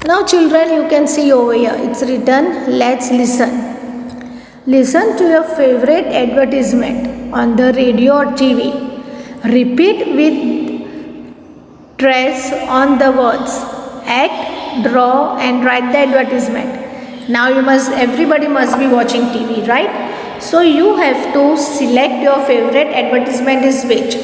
Now children, you can see over here, it's written, let's listen. Listen to your favorite advertisement on the radio or TV. Repeat with stress on the words. Act, draw and write the advertisement. Now everybody must be watching TV, right? So you have to select your favorite advertisement is which.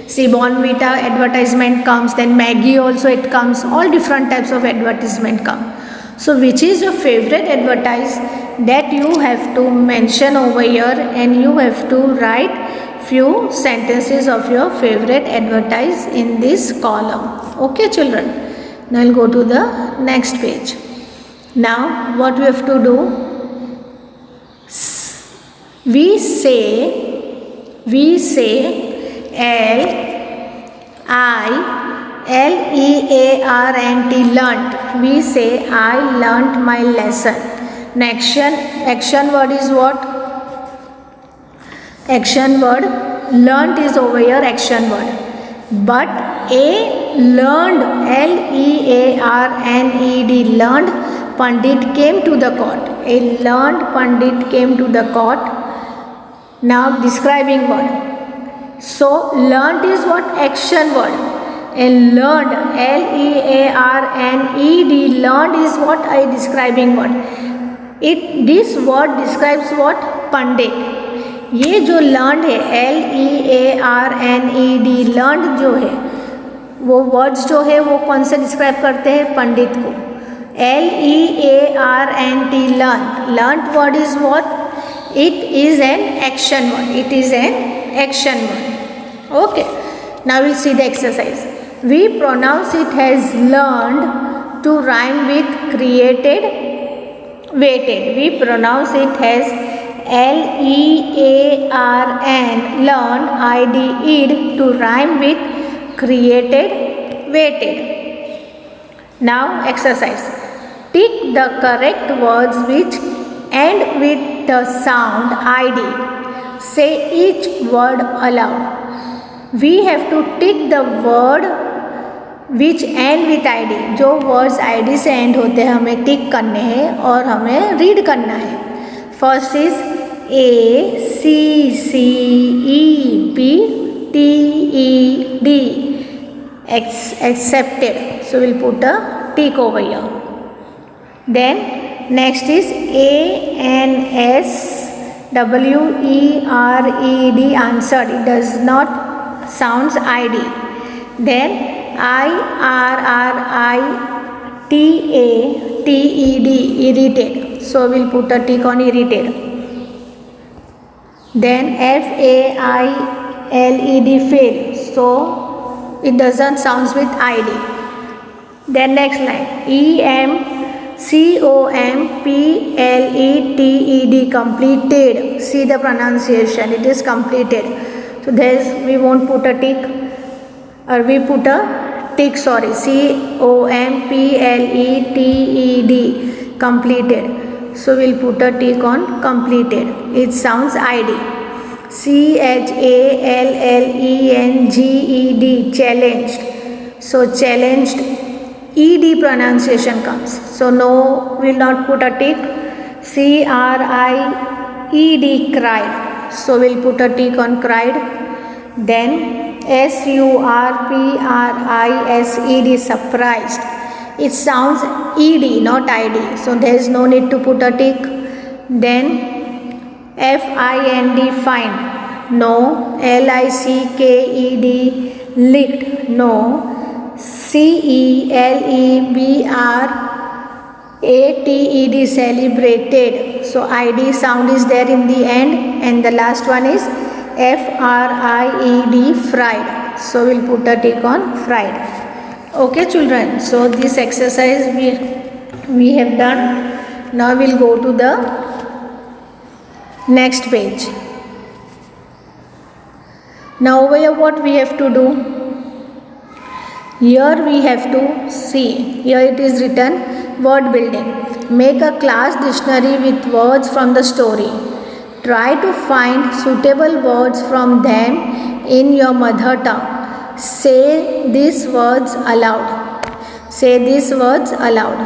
See, Bonvita advertisement comes, then Maggie also it comes, all different types of advertisement come. So which is your favorite advertise, that you have to mention over here, and you have to write few sentences of your favorite advertise in this column. Okay children, now we'll go to the next page. Now what we have to do, we say Learnt. We say I learnt my lesson. Action word is what? Action word. Learnt is over here, action word. But a learned, Learned, learned Pandit came to the court. A learned Pandit came to the court. Now describing word. So learned is what? Action word. And learned, Learned, learned is what? A describing word. This word describes what? Pandit. ये जो learned है, Learned, learned जो है, वो words जो है वो कौन से describe करते हैं? पंडित को. Learnt, learned word is what? It is an action word. It is an action word. Okay. Now we'll see the exercise. We pronounce it as learned to rhyme with created, weighted. We pronounce it as learned, id to rhyme with created, weighted. Now exercise. Tick the correct words which end with the sound id. Say each word aloud. We have to tick the word which end with id. जो words id से end होते हैं हमें टिक करने हैं और हमें read करना है. First is ACCEPTED, accepted. So we'll put a tick over here. Then next is ANSWERED, answered. It does not sounds id. Then IRRITATED, irrited. So we'll put a tick on irritated. Then FAILED, fail. So it doesn't sounds with id. Then next line EMCOMPLETED, completed. See the pronunciation, it is completed. So we won't put a tick, or we put a tick, sorry, COMPLETED, completed. So we'll put a tick on completed. It sounds id. CHALLENGED, challenged. So challenged, ed pronunciation comes. So no, we'll not put a tick. CRIED, cried. So we'll put a tick on cried. Then SURPRISED, surprised. It sounds ed, not id. So there is no need to put a tick. Then FIND, find. No. LICKED, licked. No. CELEBRATED, celebrated. So id sound is there in the end. And the last one is FRIED, fried. So we'll put a tick on fried. Okay children, so this exercise we have done. Now we'll go to the next page. Now over here what we have to do? Here we have to see, here it is written word building. Make a class dictionary with words from the story. Try to find suitable words from them in your mother tongue. Say these words aloud. Say these words aloud.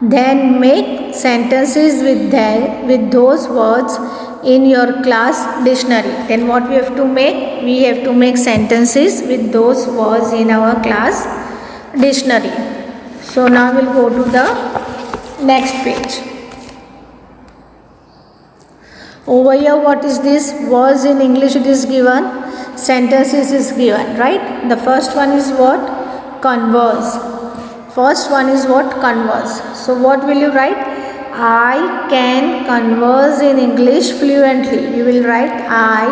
Then make sentences with those words in your class dictionary. Then what we have to make? We have to make sentences with those words in our class dictionary. So now we'll go to the next page. Over here, what is this? Words in English it is given, sentences is given, right? The first one is what? Converse. First one is what? Converse. So what will you write? I can converse in English fluently. You will write I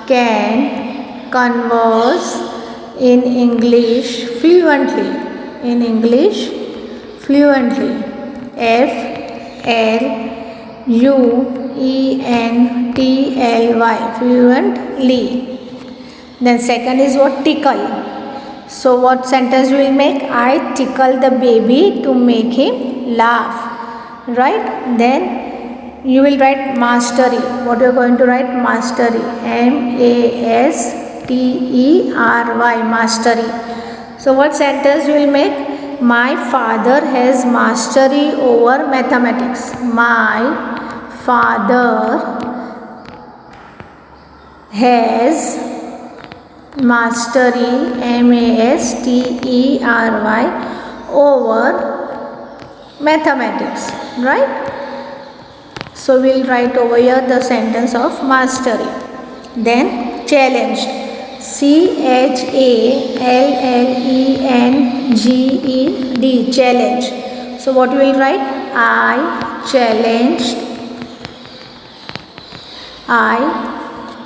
can converse in English fluently. In English fluently. F-L-U-E-N-T-L-Y, fluently. Then second is what? Tickle. So what sentence we will make? I tickle the baby to make him laugh, right? Then you will write mastery. What you are going to write? Mastery. M-A-S-T-E-R-Y, mastery. So what sentence we will make? My father has mastery over mathematics. My father has mastery, M-A-S-T-E-R-Y, over mathematics, right? So we'll write over here the sentence of mastery. Then challenged, C-H-A-L-L-E-N-G-E-D, challenge. So what we will write? I challenged I-C-H-A-L-L-E-N-G-E-D.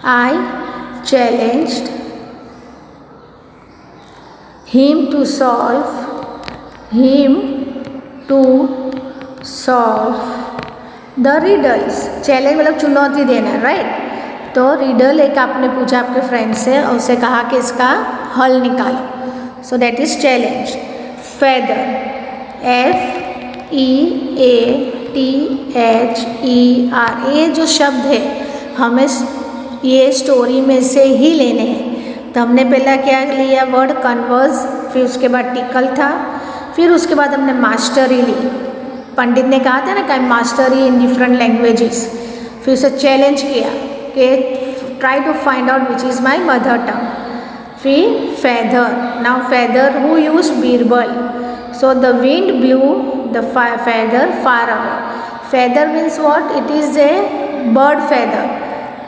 I challenged him to solve the riddles. Challenge मतलब चुनौती देना, right? तो riddle एक आपने पूछा आपके friend से और उसे कहा कि इसका हल निकालो. So that is challenge. Feather, F-E-A-T-H-E-R, ये जो शब्द है हमें ये स्टोरी में से ही लेने हैं. तो हमने पहला क्या लिया? वर्ड कन्वर्स, फिर उसके बाद टिकल था, फिर उसके बाद हमने मास्टरी ली. पंडित ने कहा था ना कि मास्टरी इन डिफरेंट लैंग्वेजेस. फिर उसे चैलेंज किया कि try to find out which is my mother tongue. फिर feather. Now feather, who used Birbal? So the wind blew the feather far away. Feather means what? It is a bird feather.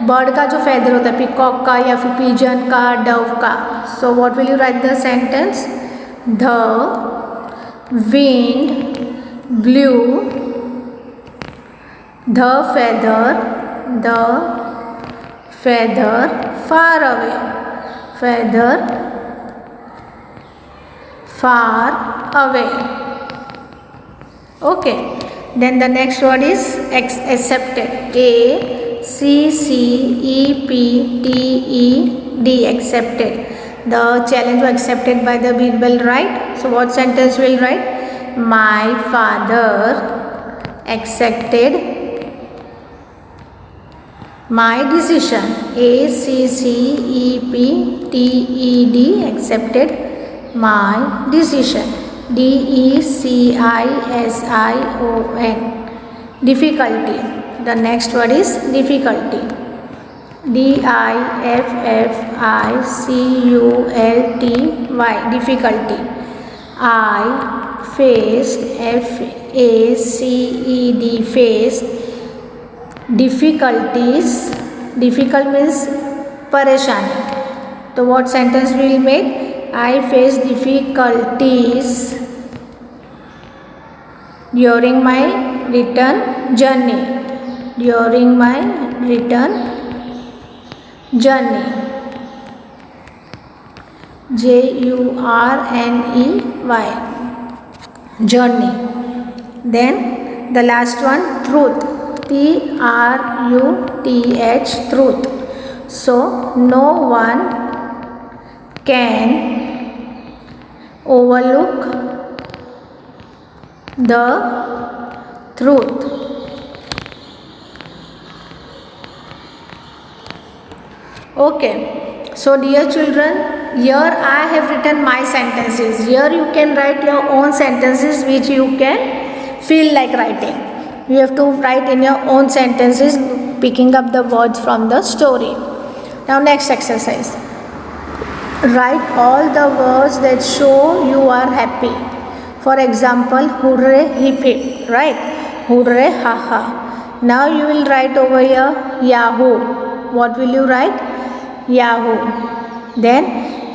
Bird का जो feather होता है, peacock का या फिर pigeon का, Dove का. So what will you write the sentence? The wind blew the feather far away. Feather far away. Okay. Then the next word is accepted. A-C-C-E-P-T-E-D, accepted. The challenge was accepted by the Birbal, right? So what sentence will write? My father accepted my decision. A-C-C-E-P-T-E-D, accepted my decision. D-E-C-I-S-I-O-N, difficulty. The next word is difficulty. D-I-F-F-I-C-U-L-T-Y, difficulty. I faced, F-A-C-E-D, faced difficulties. Difficult means परेशानी. तो what sentence we will make? I faced difficulties during my return journey. During my return journey. J-U-R-N-E-Y, journey. Then the last one, truth. T-R-U-T-H, truth. So no one can overlook the truth. Okay, so dear children, here I have written my sentences. Here you can write your own sentences which you can feel like writing. You have to write in your own sentences, picking up the words from the story. Now next exercise. Write all the words that show you are happy. For example, hooray, hip hip, right? Hooray, ha ha. Now you will write over here Yahoo. What will you write? Yahoo. Then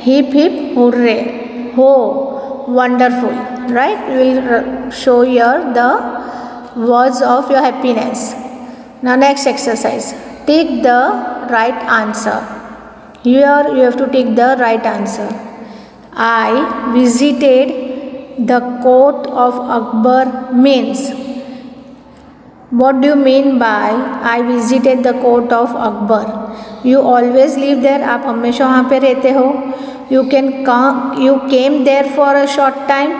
hip hip, hooray, ho, wonderful, right? You will show here the words of your happiness. Now next exercise. Take the right answer. Here you have to take the right answer. I visited the court of Akbar means. What do you mean by I visited the court of Akbar? You always live there. आप हमेशा वहाँ पे रहते हो. You came there for a short time.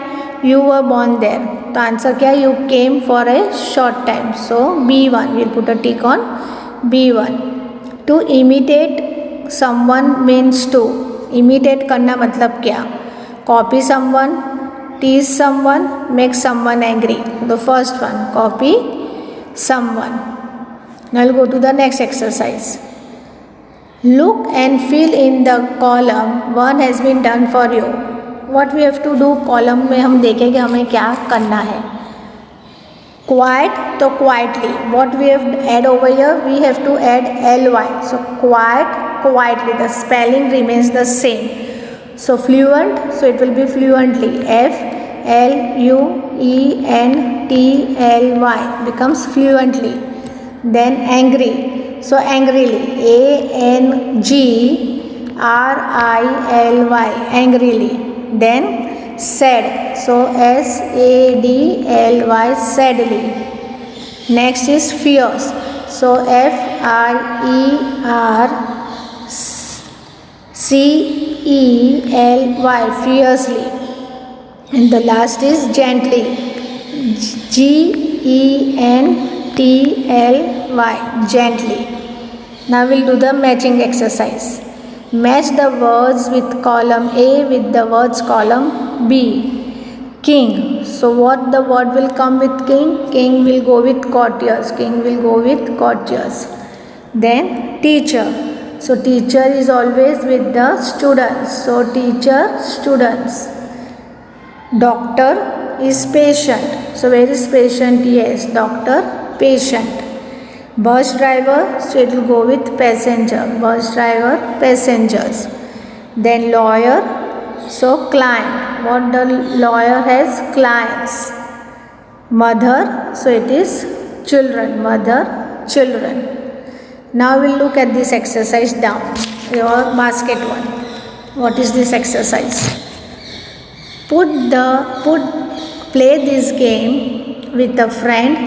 You were born there. तो answer क्या है? You came for a short time. So B1. We'll put a tick on B1. To imitate someone means to. Imitate करना मतलब क्या? Copy someone, tease someone, make someone angry. The first one, copy someone. Now we'll go to the next exercise. Look and fill in the column. One has been done for you. What we have to do? Column में हम देखेंगे हमें क्या करना है. Quiet तो quietly. What we have add over here? We have to add ly. So quiet, quietly. The spelling remains the same. So fluent. So it will be fluently. FLUENTLY becomes fluently. Then angry. So angrily. ANGRILY. Angrily. Then sad. So SADLY. Sadly. Next is fierce. So FIERCELY. Fiercely. And the last is gently. GENTLY. Gently. Now we'll do the matching exercise. Match the words with column A with the words column B. King. So what the word will come with king? King will go with courtiers. King will go with courtiers. Then teacher. So teacher is always with the students. So teacher, students. Doctor is patient. So where is patient? Yes, doctor, patient. Bus driver, so it will go with passenger. Bus driver, passengers. Then lawyer, so client. What the lawyer has? Clients. Mother, so it is children. Mother, children. Now we'll look at this exercise down. Your basket one. What is this exercise? Play this game with a friend.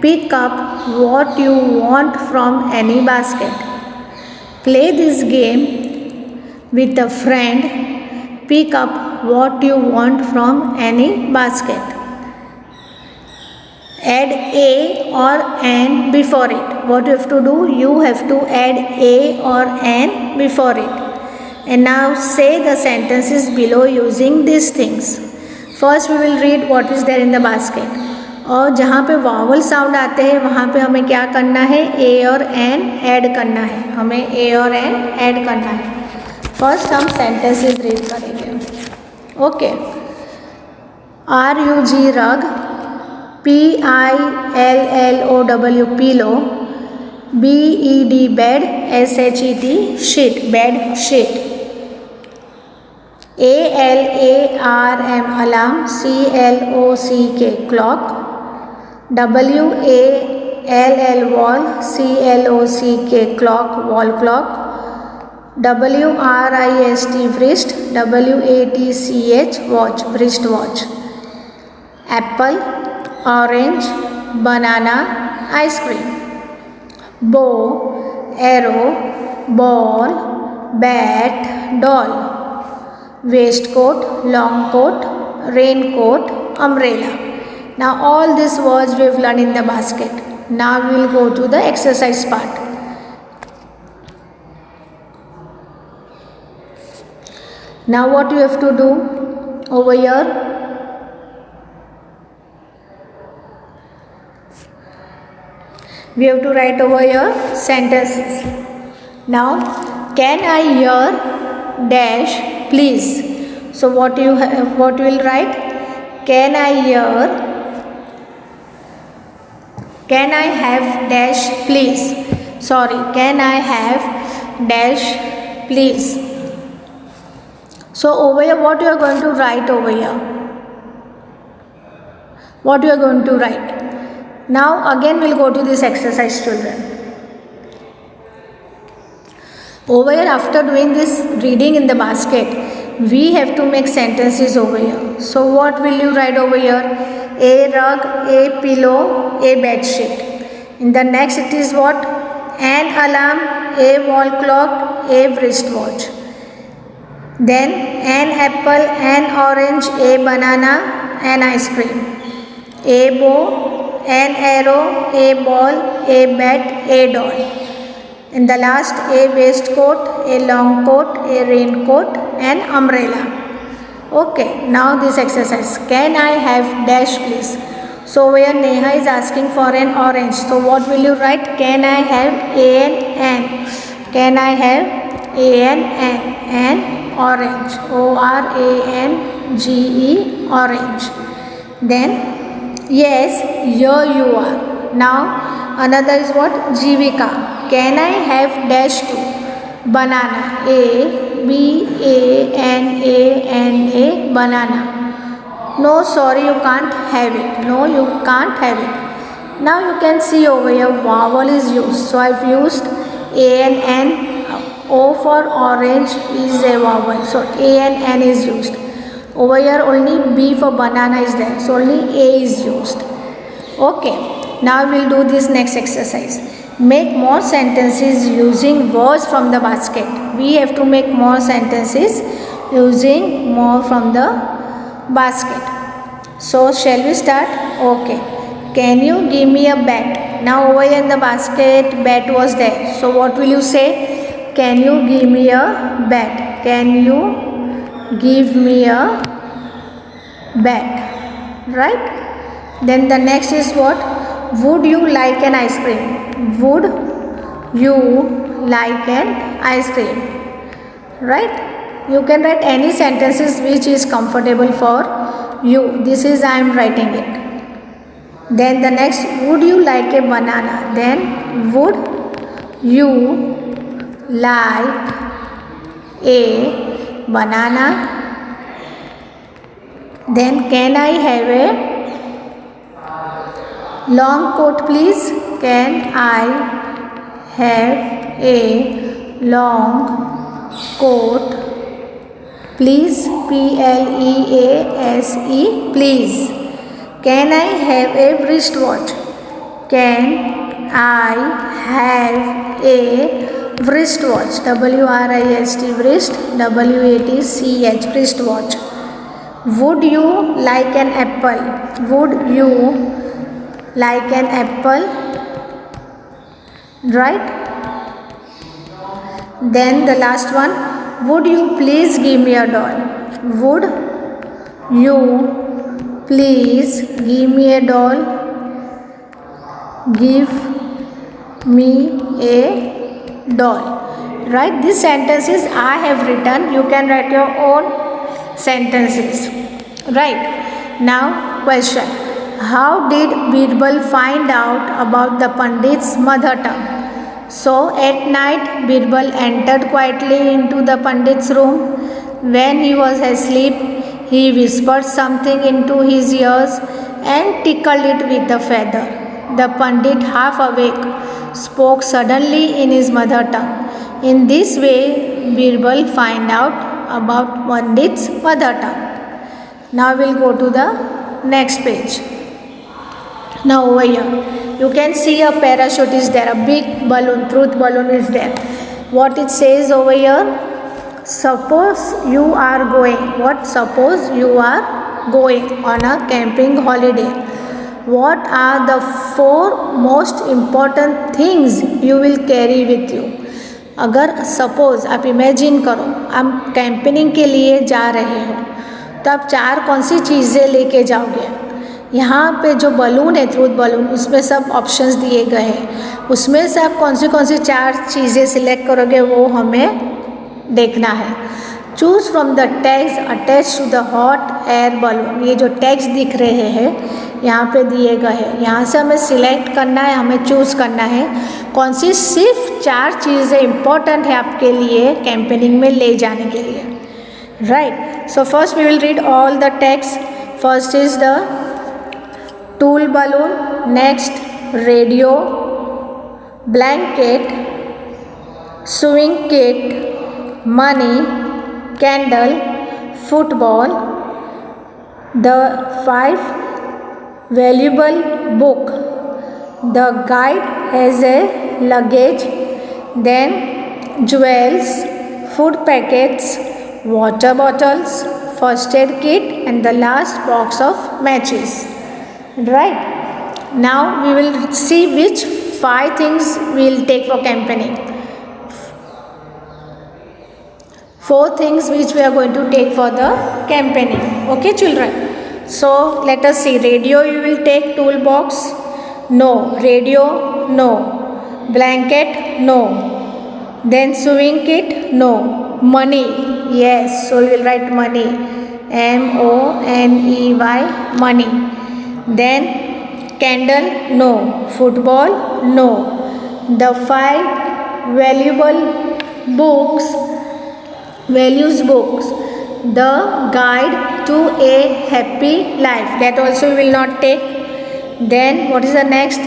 Pick up what you want from any basket. Play this game with a friend. Pick up what you want from any basket. Add a or an before it. What you have to do? You have to add a or an before it. And now say the sentences below using these things. First we will read what is there in the basket. और जहाँ पे vowel sound आते हैं वहाँ पे हमें क्या करना है? ए और एन ऐड करना है. हमें ए और एन ऐड करना है. फर्स्ट हम सेंटेंसेस रीड करेंगे. ओके. RUG रग. PILLOW pillow. BED bed. SHET sheet. Bed sheet. ALARM alarm. CLOCK clock. WALL wall. CLOCK clock. Wall clock. WRIST wrist. WATCH watch. Wrist watch. Apple, orange, banana, ice cream. Bow, arrow, ball, bat, doll. Waistcoat, long coat, raincoat, umbrella. Now all these words we have learned in the basket. Now we will go to the exercise part. Now what you have to do over here? We have to write over here sentences. Now, can I hear dash please? So what you will write? Can I have dash please? Sorry, can I have dash please? So over here, what you are going to write over here? What you are going to write? Now again we'll go to this exercise, children. Over here, after doing this reading in the basket, we have to make sentences over here. So what will you write over here? A rug, a pillow, a bed sheet. In the next it is what? An alarm, a wall clock, a wristwatch. Then an apple, an orange, a banana, an ice cream. A bow, an arrow, a ball, a bat, a doll. In the last, a waistcoat, a long coat, a raincoat, an umbrella. Okay, now this exercise. Can I have dash please? So where Neha is asking for an orange. So what will you write? Can I have an? Can I have an orange? ORANGE, orange. Then yes, here you are. Now another is what? Jivika. Can I have dash to? Banana. A banana. No, sorry, you can't have it. No, you can't have it. Now you can see over here vowel is used. So I've used A and N. O for orange is a vowel. So A and N is used. Over here only B for banana is there. So only A is used. Okay. Now we'll do this next exercise. Make more sentences using words from the basket. We have to make more sentences using more from the basket. So shall we start? Okay. Can you give me a bat? Now over here in the basket bat was there. So what will you say? Can you give me a bat? Can you give me a bat? Right? Then the next is what? Would you like an ice cream? Would you like an ice cream? Right? You can write any sentences which is comfortable for you. This is I am writing it. Then the next, would you like a banana? Then would you like a banana? Then can I have a long coat please? Can I have a long coat please? PLEASE, please. Can I have a wristwatch? Can I have a wristwatch? WRIST, wrist, WATCH, wristwatch. Would you like an apple? Would you like an apple? Right? Then the last one, would you please give me a doll? Would you please give me a doll? Give me a doll. Right? These sentences I have written. You can write your own sentences. Right? Now question. How did Birbal find out about the Pandit's mother tongue? So at night Birbal entered quietly into the Pandit's room. When he was asleep, he whispered something into his ears and tickled it with a feather. The Pandit, half awake, spoke suddenly in his mother tongue. In this way, Birbal find out about Pandit's mother tongue. Now we'll go to the next page. Now over here, you can see a parachute is there, a big balloon, truth balloon is there. What it says over here? Suppose you are going. What? Suppose you are going on a camping holiday. what are the 4 most important things you will carry with you? अगर suppose आप imagine करो आप campaigning के लिए जा रहे हो तो आप 4 कौन सी चीज़ें लेके जाओगे? यहाँ पे जो बलून है ट्रूथ बलून उसमें सब ऑप्शंस दिए गए हैं, उसमें से आप कौन सी 4 चीज़ें सिलेक्ट करोगे वो हमें देखना है। Choose from the tags attach to the hot air balloon. ये जो टैग्स दिख रहे हैं यहाँ पे दिए गए हैं, यहाँ से हमें सिलेक्ट करना है, हमें चूज़ करना है कौन सी सिर्फ 4 चीज़ें इम्पॉर्टेंट है आपके लिए कैंपेनिंग में ले जाने के लिए, right. So first we will read all the tags. First is the tool balloon, next radio, blanket, swing kit, money, candle, football, the 5 valuable book, the guide has a luggage, then jewels, food packets, water bottles, first aid kit, and the last box of matches, right? Now we will see which 5 things we will take for campaigning. 4 things which we are going to take for the campaigning. Okay children, so let us see. Radio you will take, toolbox no, radio no, blanket no, then sewing kit no, money yes, so we will write money, MONEY, money. Then candle no, football no, the 5 valuable books, values books, the guide to a happy life, that also we will not take. Then what is the next?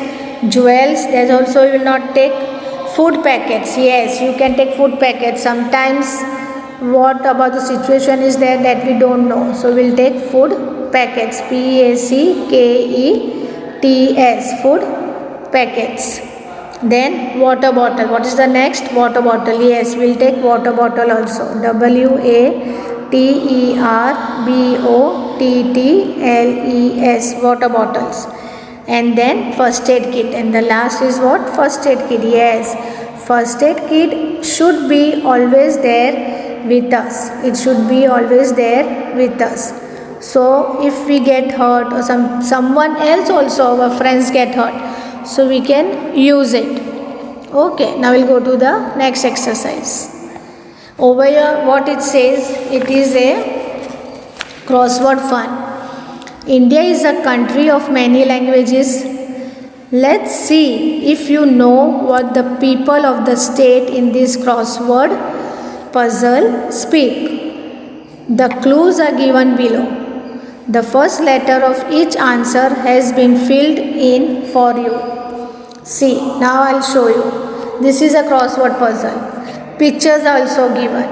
Jewels, that also we will not take. Food packets, yes, you can take food packets. Sometimes what about the situation is there that we don't know, so we will take food packets, PACKETS, food packets. Then water bottle, what is the next? Water bottle, yes, we will take water bottle also, WATERBOTTLES, water bottles. And then first aid kit, and the last is what? First aid kit, yes, first aid kit should be always there with us, it should be always there with us. So if we get hurt or someone else also, our friends get hurt, so we can use it. Okay, now we'll go to the next exercise. Over here what it says, it is a crossword fun. India is a country of many languages. Let's see if you know what the people of the state in this crossword puzzle speak. The clues are given below. The first letter of each answer has been filled in for you. See, now I'll show you. This is a crossword puzzle. Pictures are also given.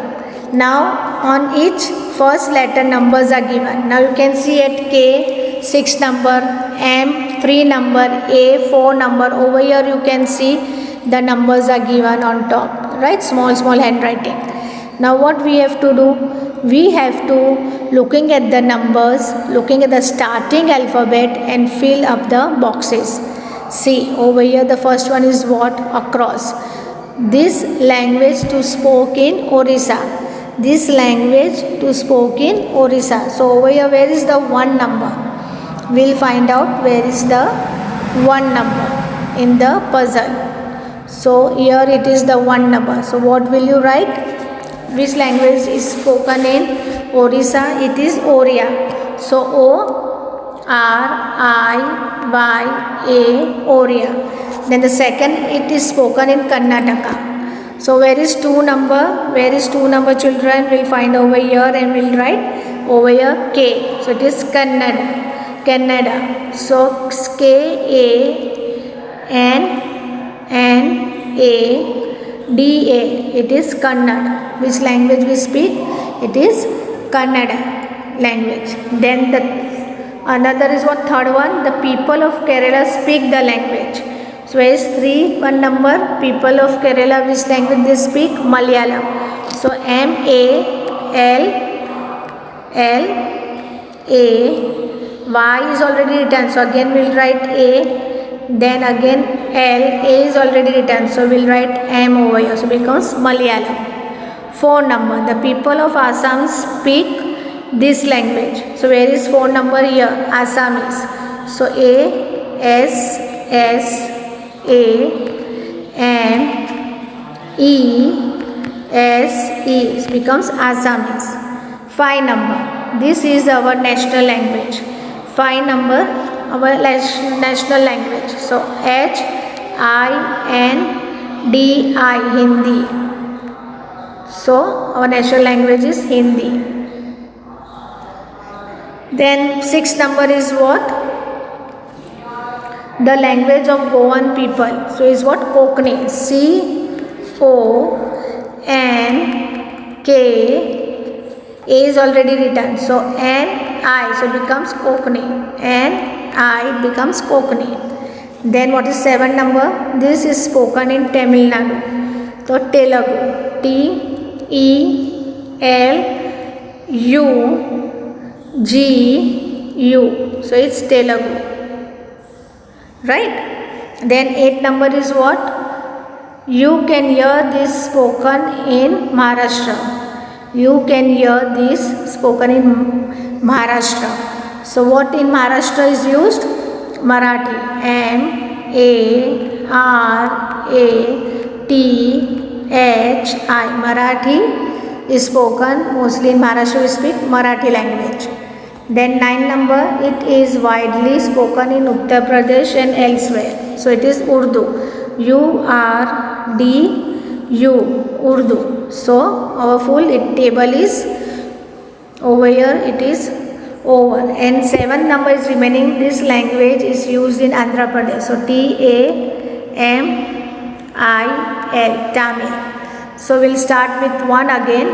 Now on each first letter numbers are given. Now you can see at K 6 number, M 3 number, A 4 number. Over here you can see the numbers are given on top, right? Small handwriting. Now what we have to do? We have to looking at the numbers, looking at the starting alphabet and fill up the boxes. See over here the first one is what? Across. This language to spoke in Orissa. This language to spoke in Orissa. So over here where is the 1 number? We'll find out where is the 1 number in the puzzle. So here it is the 1 number. So what will you write? Which language is spoken in Orissa? It is Oriya. So ORIYA, Oriya. Then the second, it is spoken in Karnataka. So where is 2 number? Where is 2 number children? We'll find over here and we'll write over here K. So it is Kannada. Kannada. So KANNADA. It is Kannada. Which language we speak? It is Kannada language. Then the another is what? Third one. The people of Kerala speak the language. So where is 3 1 number? People of Kerala, which language they speak? Malayalam. So MALLAYALAM. Y is already written, so again we'll write A. Then again L, A is already written, so we'll write M over here, so becomes Malayalam. Phone number, the people of Assam speak this language. So where is phone number here? Assamese. So A S S A M E S E, it becomes Assamese. 5 number, this is our national language. 5 number, our national language. So HINDI, Hindi. So our national language is Hindi. Then 6 number is what? The language of Goan people. So is what? Konkani. CONK. A is already written, so NI, so becomes Konkani. NI becomes Konkani. Then what is 7 number? This is spoken in Tamil Nadu. So Telugu, TELUGU. So it's Telugu, right? Then 8 number is what? You can hear this spoken in Maharashtra. You can hear this spoken in Maharashtra. So what in Maharashtra is used? Marathi. MARATHI. Marathi is spoken mostly in Maharashtra. We speak Marathi language. Then 9 number, it is widely spoken in Uttar Pradesh and elsewhere. So it is Urdu. URDU, Urdu. So our full table is over here, it is over. And 7 number is remaining. This language is used in Andhra Pradesh. So TAMIL, Tamil. So we'll start with 1 again.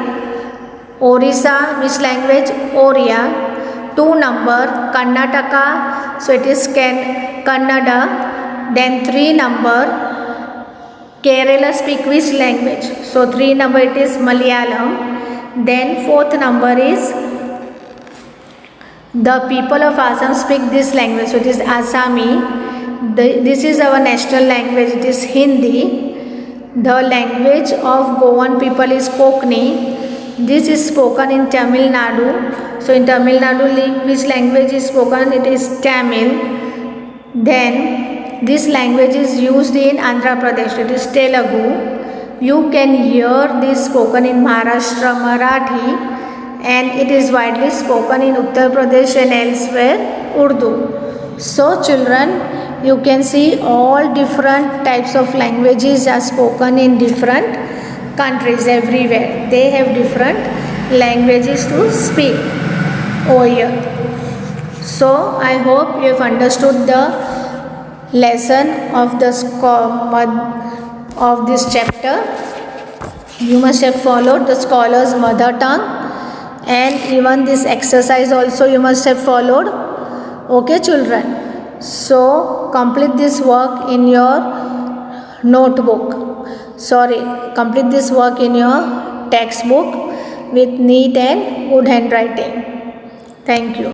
Orissa, which language? Oriya. 2 number, Karnataka. So it is Kannada. Then 3 number, Kerala speak which language? So 3 number it is Malayalam. Then 4th number is the people of Assam speak this language. So it is Assami. This is our national language. It is Hindi. The language of Goan people is Konkani. This is spoken in Tamil Nadu. So in Tamil Nadu, which language is spoken? It is Tamil. Then this language is used in Andhra Pradesh. It is Telugu. You can hear this spoken in Maharashtra, Marathi, and it is widely spoken in Uttar Pradesh and elsewhere, Urdu. So children, you can see all different types of languages are spoken in different countries everywhere. They have different languages to speak over here. So I hope you have understood the lesson of this chapter. You must have followed the scholar's mother tongue, and even this exercise also you must have followed. Okay children, so complete this work in your notebook. Complete this work in your textbook with neat and good handwriting. Thank you.